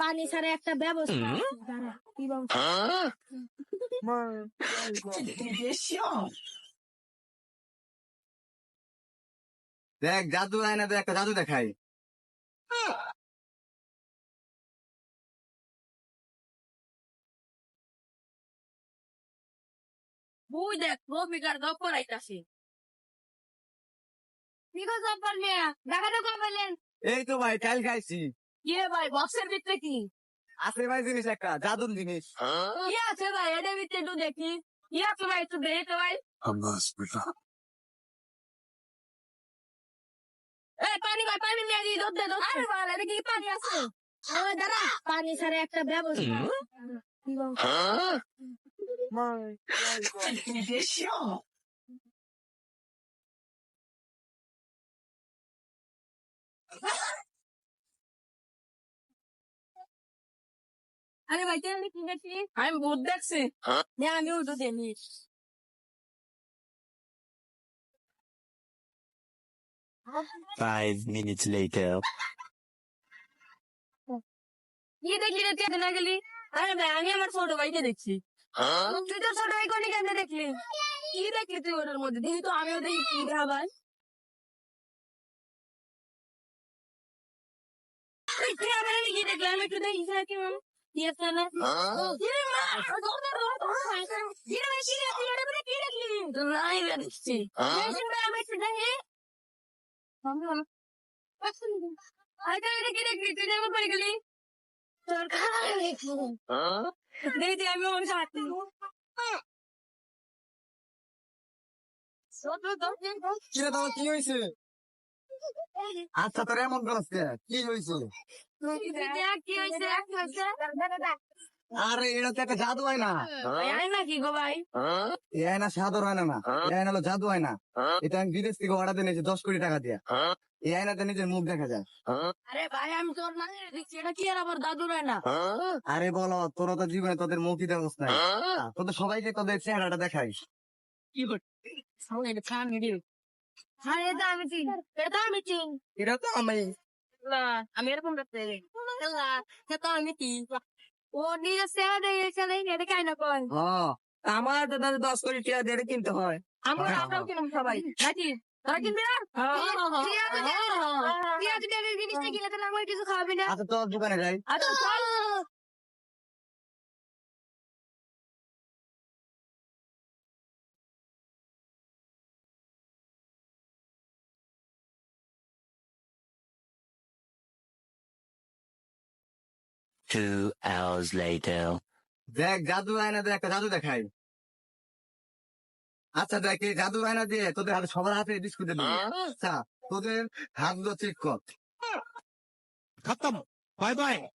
পানি ছাড়া একটা ব্যবস্থা আছে। দাঁড়া, কি ব্যবস্থা? দেখ জাদু আয়না দেখ, একটা জাদু দেখাই। বুই দেখ রফিকার দপ্পর আইতাছে। কি গো জব্বার মিয়া, দেখাটা কবে পেলেন? এই তো ভাই টাইল খাইছি। কি রে ভাই, বক্সের ভিতরে কি? আছে ভাই জিনিস একটা জাদুর জিনিস। কি আছে ভাই, এটার ভিতরে একটু দেখি। কি আছে ভাই, একটু দেখি তো ভাই। এই পানি ভাই, পানি নিয়ে দিই, দুধ দে, দুধ দে। আরে ভাই, এটা কি পানি আছে? ওই দাঁড়া, পানি ছাড়া একটা ব্যবস্থা আছে। কি ব্যবস্থা? আরে ভাই, তুই কি দেখছিস? আমি ভূত দেখছি। না, আমিও তো দেখি। Five minutes later. কি দেখলি রে, তুই না গেলি? আরে ভাই, আমি আমার ছোট ভাইকে দেখছি। তুই তো ছোট ভাই কোনি কেন দেখলি? কি দেখলি তুই ওটার মধ্যে? দেখি তো, আমিও দেখি কি দেখা ভাই। এই তুই আমার কি দেখলি? আমি একটু দেখি কি মাম? কি আছে না? কি রে মা? কি রে ভাই, কি রে? তুই ওটার মধ্যে কি দেখলি? তো নাই দেখছি। দেখছি ভাই, আমি একটু দেখি। আরে এটা কি দেখলি? তুই যেমন করে গেলি? তোর খারাপ দেখছি। দেখি আমি ওর সাথে। কিরে তোমার কি হয়েছে? আচ্ছা তোর এমন করছে কি হয়েছে? কি হয়েছে? আরে এটা তো একটা জাদু আয়না। নাকি গো ভাই? এই আয়না সাধারণ আয়না না, এই আয়না হলো জাদু আয়না। এটা আমি বিদেশ থেকে অর্ডার দিয়ে নিয়েছি 10 কোটি টাকা দিয়ে। এই আয়নাতে নিজের মুখ দেখা যায়। আরে ভাই, আমি তোর মানে দেখছি, এটা কি আর আবার দাদু না? আরে বলো, তোরা তো জীবনে তোদের মুখই দেখোস নাই, তোদের সবাইকে তোদের চেহারাটা দেখাইস। কি করছিস? এটা খান রে। হ্যাঁ, এটা আমি চিনি। এটা আমি চিনি। এটা তো আমি। না, আমি এরকম দেখতে না, সেটা আমি কি? ও নিজে চেহারা দেখে খেলে, এটা কেন না কয়? আমার তো তাদের 10 কোটি টাকা দিয়ে কিনতে হয়। আমরাও কিনুম সবাই, নাকি? তোরা কিনবি না? তুই যদি এই জিনিসটা কিনে তাহলে আমার কিছু খাওয়াবি না? আচ্ছা তোর দোকানে যাই। আচ্ছা চল। Two hours later. দেখ জাদু আয়না দিয়ে একটা জাদু দেখাই। আচ্ছা দেখ এই জাদু আয়না দিয়ে তোদের হাতে সবার হাতে বিস্কুট দিবি। আচ্ছা তোদের হাতগুলো চেক কর। खत्म बाय बाय